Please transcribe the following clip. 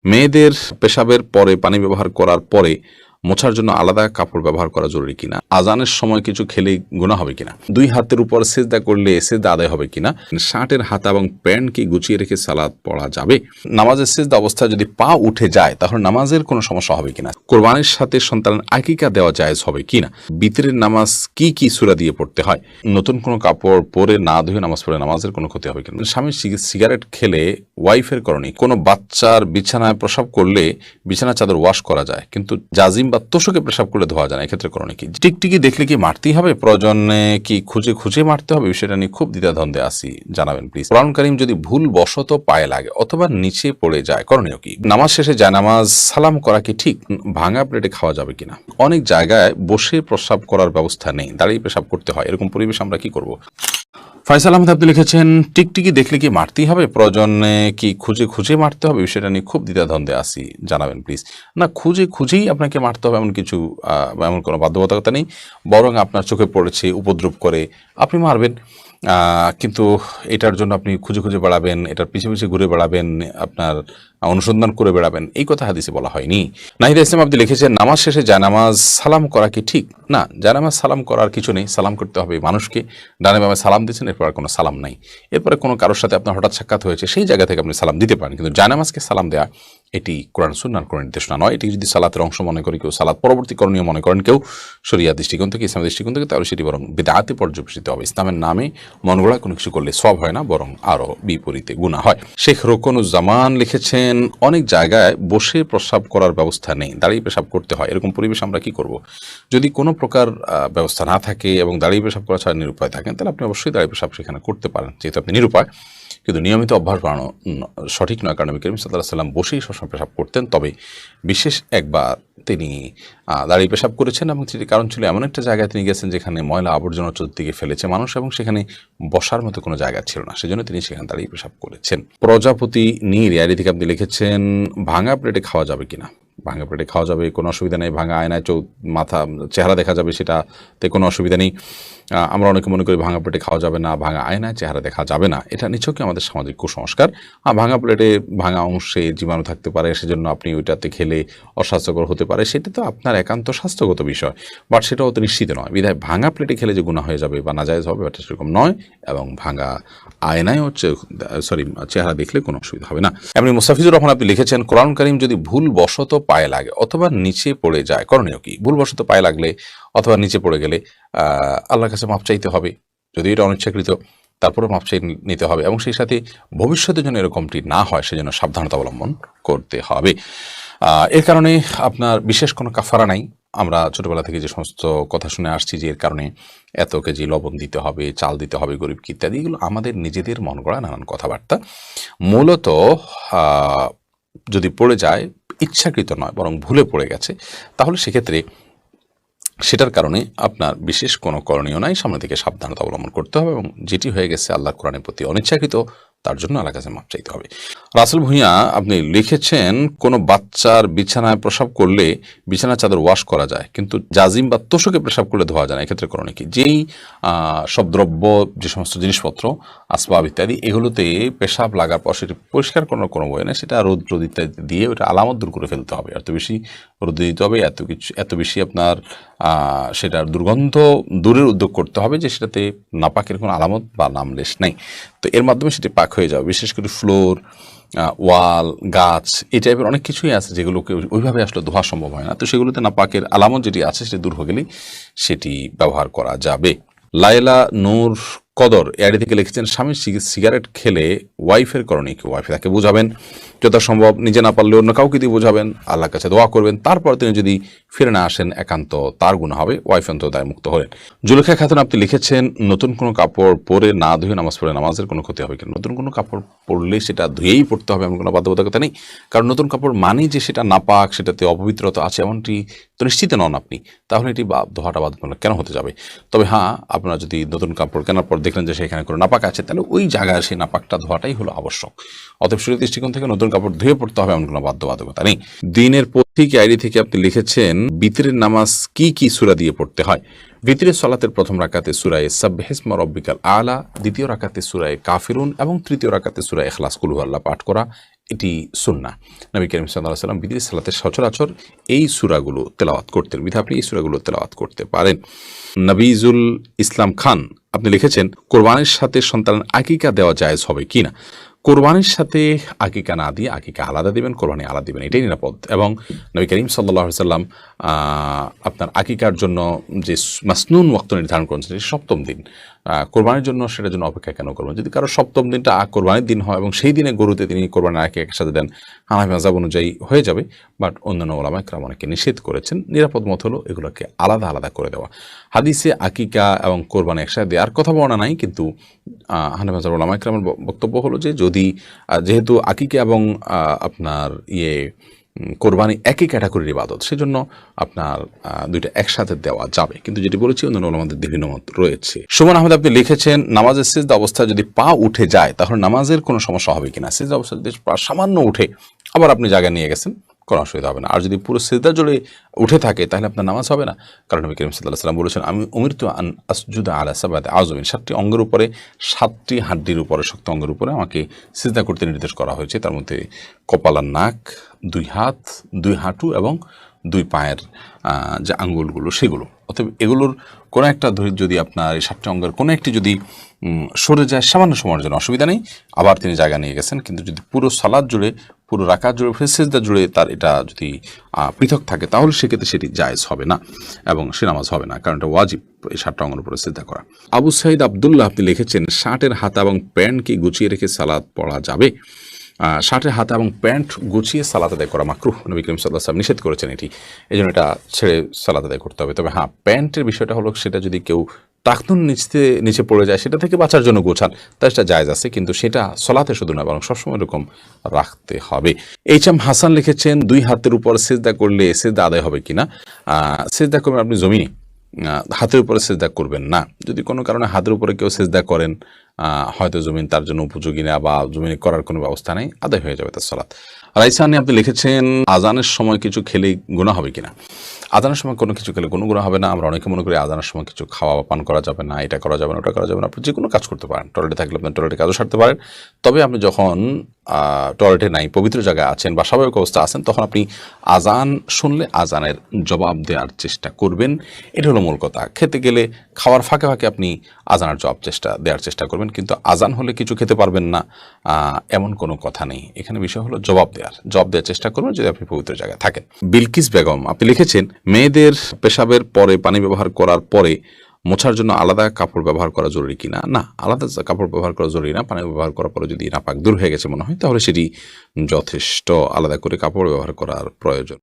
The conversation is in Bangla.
মেয়েদের পেশাবের পরে পানি ব্যবহার করার পরে মোছার জন্য আলাদা কাপড় ব্যবহার করা জরুরি কিনা, আজানের সময় কিছু খেলে গুনাহ হবে কিনা, দুই হাতের উপর সিজদা করলে সিজদা আদায় হবে কিনা, শার্টের হাতা এবং প্যান্ট কি গুছিয়ে রেখে সালাত পড়া যাবে, নামাজের সিজদা অবস্থায় যদি পা উঠে যায় তাহলে নামাজের কোনো সমস্যা হবে কিনা, কোরবানির সাথে সন্তানের আকিকা দেওয়া জায়েজ হবে কিনা, বিতরের নামাজ কি কি সূরা দিয়ে পড়তে হয়, নতুন কোনো কাপড় পরে না ধুয়ে নামাজ পড়ে নামাজের কোনো ক্ষতি হবে কিনা, স্বামী সিগারেট খেলে ওয়াইফের করণীয়, কোনো বাচ্চার বিছানায় প্রসাব করলে বিছানা চাদর ওয়াশ করা যায় কিন্তু জাজিম বা তোষকে প্রসাব করলে ধোয়া যায় না, এক্ষেত্রে করণীয় কি, টিকটিকি দেখলে কি মারতেই হবে, প্রয়োজনে কি খুঁজে খুঁজে মারতে হবে, বিষয়টা নিয়ে খুব দ্বিধাদ্বন্দ্বে আছি, জানাবেন প্লিজ। কোরআন কারীম যদি ভুল বশত পায়ে লাগে অথবা নিচে পড়ে যায় করণীয় কি, নামাজ শেষে জায়নামাজ সালাম করা কি ঠিক, ভাঙা প্লেটে খাওয়া যাবে কিনা, অনেক জায়গায় বসে প্রসাব করার ব্যবস্থা নেই, দাঁড়িয়ে পেশাব করতে হয়, এরকম পরিবেশ আমরা কি করব। ফয়সাল আহমেদ আপনি লিখেছেন টিকটিকি দেখলে কি মারতেই হবে, প্রয়োজনে কি খুঁজে খুঁজে মারতে হবে, বিষয়টা নিয়ে খুব দ্বিধাদ্বন্দ্বে আছি, জানাবেন প্লিজ। না, খুঁজে খুঁজেই আপনাকে মারতে হবে এমন কিছু এমন কোনো বাধ্যবাধকতা নেই, বরং আপনার চোখে পড়েছে উপদ্রব করে আপনি মারবেন, কিন্তু এটার জন্য আপনি খুঁজে খুঁজে বেড়াবেন, এটার পিছিয়ে পিছিয়ে ঘুরে বেড়াবেন, আপনার অনুসন্ধান করে বেড়াবেন, এই কথা হাদিসে বলা হয়নি। নাহিদা ইসলাম আপনি লিখেছেন নামাজ শেষে জায়নামাজ সালাম করা কি ঠিক, না জায়নামাজ সালাম করার কিছু নেই, সালাম করতে হবে মানুষকে, ডানে বামে সালাম দিচ্ছেন এরপর কোনো সালাম নাই, এরপরে কোনো কারোর সাথে আপনার হঠাৎ সাক্ষাৎ হয়েছে সেই জায়গা থেকে আপনি সালাম দিতে পারেন, কিন্তু জায়নামাজকে সালাম দেওয়া এটি কোরআন সুন্নাহর কোনো নির্দেশনা নয়, এটি যদি সালাতের অংশ মনে করে কেউ, সালাত পরবর্তী করণীয় মনে করেন কেউ শরিয়া দৃষ্টিকোণ থেকে, ইসলামের দৃষ্টিকোণ থেকে, তাহলে সেটি বরং বিদআতে পর্যবেসিত হবে। ইসলামের নামে মন গড়া কোনো কিছু করলে সওয়াব হয় না, বরং আরও বিপরীতে গুনাহ হয়। শেখ রোকনুজ্জামান লিখেছেন অনেক জায়গায় বসে প্রসাব করার ব্যবস্থা নেই, দাঁড়িয়ে পেশাব করতে হয়, এরকম পরিবেশ আমরা কি করব। যদি কোনো প্রকার ব্যবস্থা না থাকে এবং দাঁড়িয়ে পেশাব করা ছাড়া নিরুপায় থাকেন তাহলে আপনি অবশ্যই দাঁড়িয়ে পেশাব সেখানে করতে পারেন, যেহেতু আপনি নিরুপায়, কিন্তু নিয়মিত অভ্যাস বাড়ানো সঠিক নয়, কারণ নবী করিম সাল্লাল্লাহু আলাইহি ওয়াসাল্লাম বসেই সবসময় পেশাব করতেন, তবে বিশেষ একবার তিনি দাঁড়িয়ে পেশাব করেছেন এবং সেটি কারণ ছিল এমন একটা জায়গায় তিনি গেছেন যেখানে ময়লা আবর্জনা চতুর্দিকে ফেলেছে মানুষ এবং সেখানে বসার মতো কোনো জায়গা ছিল না, সেজন্য তিনি সেখানে দাঁড়িয়ে পেশাব করেছেন। প্রজাপতি নীর আইডি থেকে আপনি লিখেছেন ভাঙা প্লেটে খাওয়া যাবে কিনা, ভাঙা প্লেটে খাওয়া যাবে, কোনো অসুবিধা নেই, ভাঙা আয়নায় মাথা চেহারা দেখা যাবে সেটাতে কোনো অসুবিধা নেই। আমরা অনেকে মনে করি ভাঙা প্লেটে খাওয়া যাবে না, ভাঙা আয়নায় চেহারা দেখা যাবে না, এটা নিছকই আমাদের সামাজিক কুসংস্কার। ভাঙা প্লেটে ভাঙা অংশে জীবাণু থাকতে পারে, সেজন্য আপনি ওইটাতে খেলে অস্বাস্থ্যকর হতে পারে, সেটা তো আপনার একান্ত স্বাস্থ্যগত বিষয়, বাট সেটাও তো নিশ্চিত নয়, বিধায় ভাঙা প্লেটে খেলে যে গুনাহ হয়ে যাবে বা নাজায়েজ হবে এটা সেরকম নয়, এবং ভাঙা আয়নায় চেহারা দেখলে কোনো অসুবিধা হবে না। এমনি মুস্তাফিজুর রহমান আপনি লিখেছেন কোরআন কারীম যদি ভুল বশত পায়ে লাগে অথবা নিচে পড়ে যায় করণীয় কি, ভুল বশত পায়ে লাগলে অথবা নিচে পড়ে গেলে আল্লাহর কাছে মাপ চাইতে হবে, যদি এটা অনিচ্ছাকৃত তারপরে মাপ চাই নিতে হবে, এবং সেই সাথে ভবিষ্যতের জন্য এরকমটি না হয় সেজন্য সাবধানতা অবলম্বন করতে হবে। এর কারণে আপনার বিশেষ কোনো কাফারা নাই। আমরা ছোটবেলা থেকে যে সমস্ত কথা শুনে আসছি যে এর কারণে এত কেজি লবণ দিতে হবে, চাল দিতে হবে গরিবকে ইত্যাদি, এগুলো আমাদের নিজেদের মন গড়া নানান কথাবার্তা। মূলত যদি পড়ে যায় ইচ্ছাকৃত নয় বরং ভুলে পড়ে গেছে, তাহলে সেক্ষেত্রে সেটার কারণে আপনার বিশেষ কোনো করণীয় নাই, সামনে থেকে সাবধানতা অবলম্বন করতে হবে, এবং যেটি হয়ে গেছে আল্লাহ কোরআনের প্রতি অনিচ্ছাকৃত তার জন্য আল্লাহর কাছে মাপ চাইতে হবে। রাসেল ভূঁইয়া আপনি লিখেছেন কোনো বাচ্চার বিছানায় প্রসাব করলে বিছানা চাদর ওয়াশ করা যায় কিন্তু জাজিম বা তোষকে প্রসাব করলে ধোয়া যায় না, এক্ষেত্রে করণীয় কি, যেই সব দ্রব্য যে সমস্ত জিনিসপত্র আসবাব ইত্যাদি এগুলোতে পেশাব লাগার পর সেটি পরিষ্কার করার কোনো বই নেই, সেটা রোদ ইত্যাদি দিয়ে ওটা আলামত দূর করে ফেলতে হবে, এত বেশি রোদ দিতে হবে, এত বেশি আপনার সেটার দুর্গন্ধ দূরের উদ্যোগ করতে হবে যে সেটাতে নাপাকের কোনো আলামত বা নামলেশ নেই, তো এর মাধ্যমে সেটি পাক হয়ে যাবে। বিশেষ করে ফ্লোর, ওয়াল, গাছ এই টাইপের অনেক কিছুই আছে যেগুলোকে ওইভাবে আসলে ধোয়া সম্ভব হয় না, তো সেগুলোতে নাপাকের আলামত যেটি আছে সেটি দূর হয়ে গেলেই সেটি ব্যবহার করা যাবে। লায়লা নূর কদর এআইডি থেকে লিখেছেন স্বামী সিগারেট খেলে ওয়াইফের করণীয় কি, ওয়াইফ তাকে বোঝাবেন, যথাসম্ভব নিজে না পারলে অন্য কাউকে দিয়ে বোঝাবেন, আল্লাহর কাছে দোয়া করবেন, তারপর তিনি যদি ফিরে না আসেন একান্ত তার গুনাহ হবে, ওয়াইফ অন্তত দায় মুক্ত হলেন। জুলেখা খাতুন আপনি লিখেছেন নতুন কোনো কাপড় পরে না ধুয়ে নামাজ পড়ে নামাজের কোনো ক্ষতি হবে কিনা, নতুন কোনো কাপড় পরলে সেটা ধুয়েই পড়তে হবে এমন কোনো বাধ্যবাধকতা নেই, কারণ নতুন কাপড় মানেই যে সেটা নাপাক, সেটাতে অপবিত্রতা আছে এমনটি তো নিশ্চিত নন আপনি, তাহলে এটি ধোয়াটা বাধ্যতামূলক কেন হতে যাবে। তবে হ্যাঁ, আপনারা যদি নতুন কাপড় কেনার পর দেখলেন যে সেখানে কোনো নাপাক আছে তাহলে ওই জায়গায় সেই নাপাকটা ধোয়াটাই হলো আবশ্যক, অতএব শরীর দৃষ্টিকোণ থেকে নতুন কাপড় ধুয়ে পড়তে হবে এমন কোনো বাধ্যবাধকতা নেই। দিনের পথিক আইডি থেকে আপনি লিখেছেন বিতরের নামাজ কি কি সূরা দিয়ে পড়তে হয়, ভিতরের সালাতের প্রথম রাকাতে সূরায়ে সাব্বিহিসমা রাব্বিকাল আলা, দ্বিতীয় রাকাতে সূরায়ে কাফিরুন এবং তৃতীয় রাকাতে সূরা ইখলাস কুল হুয়াল্লাহ পাঠ করা, এটি সুন্নাহ। নবী করিম সাল্লাল্লাহু আলাইহি ওয়াসাল্লাম বিদেশ সালাতে সচরাচর এই সূরাগুলো তেলাওয়াত করতেন, বিধায় আপনি এই সূরাগুলো তেলাওয়াত করতে পারেন। নবীজুল ইসলাম খান আপনি লিখেছেন, কোরবানির সাথে সন্তানের আকিকা দেওয়া জায়েজ হবে কিনা। কোরবানির সাথে আকিকা না দিয়ে আকিকা আলাদা দিবেন, কোরবানি আলাদা দিবেন, এটাই নিরাপদ। এবং নবী করিম সাল্লাল্লাহু আলাইহি ওয়াসাল্লাম আপনার আকিকার জন্য যে মাসনুন ওয়াক্ত নির্ধারণ করেছেন সেটি সপ্তম দিন। কোরবানির জন্য সেটার জন্য অপেক্ষা কেন করবেন? যদি কারো সপ্তম দিনটা কোরবানির দিন হয় এবং সেই দিনে গরুতে তিনি কোরবানির আকিকা একসাথে দেন, হানাফি মাযহাব অনুযায়ী হয়ে যাবে। বাট অন্যান্য ওলামা ইকরাম অনেকে নিষেধ করেছেন। নিরাপদ মত হলো এগুলোকে আলাদা আলাদা করে দেওয়া। হাদিসে আকিকা এবং কোরবানি একসাথে দেওয়ার কথা বলা নাই, কিন্তু হানাফি মাযহাব ওলামা ইকরামের বক্তব্য হলো যে যদি যেহেতু আকিকা এবং আপনার কোরবানি একই ক্যাটাগরির ইবাদত, সেজন্য আপনার দুইটা একসাথে দেওয়া যাবে। কিন্তু যেটি বলেছি অন্যান্য ওলামাদের বিভিন্ন মত রয়েছে। সুমন আহমেদ আপনি লিখেছেন, নামাজের সিজদা অবস্থায় যদি পা উঠে যায় তাহলে নামাজের কোনো সমস্যা হবে কিনা। সিজদা অবস্থায় যদি পা সামান্য উঠে আবার আপনি জায়গায় নিয়ে গেছেন, কোনো অসুবিধা হবে না। আর যদি পুরো সিজদা জুড়ে উঠে থাকে তাহলে আপনার নামাজ হবে না, কারণ নবী করিম সাল্লাল্লাহু আলাইহি ওয়াসাল্লাম বলেছেন, আমি উমিরতু আন আসজুদা আলা সাবআতি আযমিন, 7টি অঙ্গের উপরে, 7টি হাড্ডির উপরে, শক্ত অঙ্গের উপরে আমাকে সিজদা করতে নির্দেশ করা হয়েছে। তার মধ্যে কপাল আর নাক, 2 হাত, 2 হাঁটু এবং 2 পায়ের যে আঙ্গুলগুলো সেগুলো। অতএব এগুলোর কোনো একটা যদি আপনার এই 7টি অঙ্গের কোনো একটি যদি সরে যায় সামান্য সময়ের জন্য অসুবিধা নেই, আবার তিনি জায়গা নিয়ে গেছেন। কিন্তু যদি পুরো সালাত জুড়ে, পুরো রাকাত জুড়ে, সিজদা জুড়ে তার এটা যদি পৃথক থাকে তাহলে সেক্ষেত্রে সেটি জায়েজ হবে না এবং সে নামাজ হবে না, কারণ এটা ওয়াজিব এই 7টা অঙ্গের উপরে সিজদা করা। আবু সাইদ আব্দুল্লাহ আপনি লিখেছেন, শার্টের হাতা এবং প্যান্ট কি গুছিয়ে রেখে সালাত পড়া যাবে? শার্টের হাতা এবং প্যান্ট গুছিয়ে সালাত আদায় করা মাকরুহ, নবী করিম সাল্লাল্লাহু আলাইহি ওয়াসাল্লাম নিষেধ করেছেন এটি, এই জন্য এটা ছেড়ে সালাত আদায় করতে হবে। তবে হ্যাঁ, প্যান্টের বিষয়টা হলো সেটা যদি কেউ টাকনুন নিচে পড়ে যায় সেটা থেকে বাঁচার জন্য গোছান, তা সেটা জায়েজ আছে, কিন্তু সেটা সলাতে শুধু না বরং সবসময় এরকম রাখতে হবে। এইচ.এম. হাসান লিখেছেন, 2 হাতের উপর সিজদা করলে সিজদা আদায় হবে কিনা। সিজদা করবেন আপনি জমিনে, হাতের উপরে সিজদা করবেন না। যদি কোনো কারণে হাতের উপরে কেউ সিজদা করেন, হয়তো জমিন তার জন্য উপযোগী না বা জমিনে করার কোনো ব্যবস্থা নেই, আদায় হয়ে যাবে তার সালাত। রাইসানি আপনি লিখেছেন, আজানের সময় কিছু খেলে গুনাহ হবে কিনা। আজানের সময় কোনো কিছু খেলে কোনো গুনাহ হবে না। আমরা অনেকে মনে করি আজানের সময় কিছু খাওয়া বা পান করা যাবে না, এটা করা যাবে না, ওটা করা যাবে না। আপনি যে কোনো কাজ করতে পারেন, টয়লেটে থাকলে আপনি টয়লেটে কাজও সারতে পারেন। তবে আপনি যখন টয়লেটে নাই, পবিত্র জায়গায় আছেন বা স্বাভাবিক অবস্থা আছেন, তখন আপনি আজান শুনলে আজানের জবাব দেওয়ার চেষ্টা করবেন। এটা হলো মূল কথা। খেতে গেলে খাওয়ার ফাঁকে ফাঁকে আপনি আজানের জবাব দেওয়ার চেষ্টা করবেন, কিন্তু আজান হলে কিছু খেতে পারবেন না এমন কোনো কথা নেই। এখানে বিষয় হলো জবাব দেওয়ার চেষ্টা করবেন যদি আপনি পবিত্র জায়গায় থাকেন। বিলকিস বেগম আপনি লিখেছেন, মেয়েদের পেশাবের পরে পানি ব্যবহার করার পরে মোছার জন্য আলাদা কাপড় ব্যবহার করা জরুরি কিনা। না, আলাদা কাপড় ব্যবহার করা জরুরি না। পানি ব্যবহার করার পরে যদি নাপাক দূর হয়ে গেছে মনে হয় তাহলে সেটি যথেষ্ট, আলাদা করে কাপড় ব্যবহার করার প্রয়োজন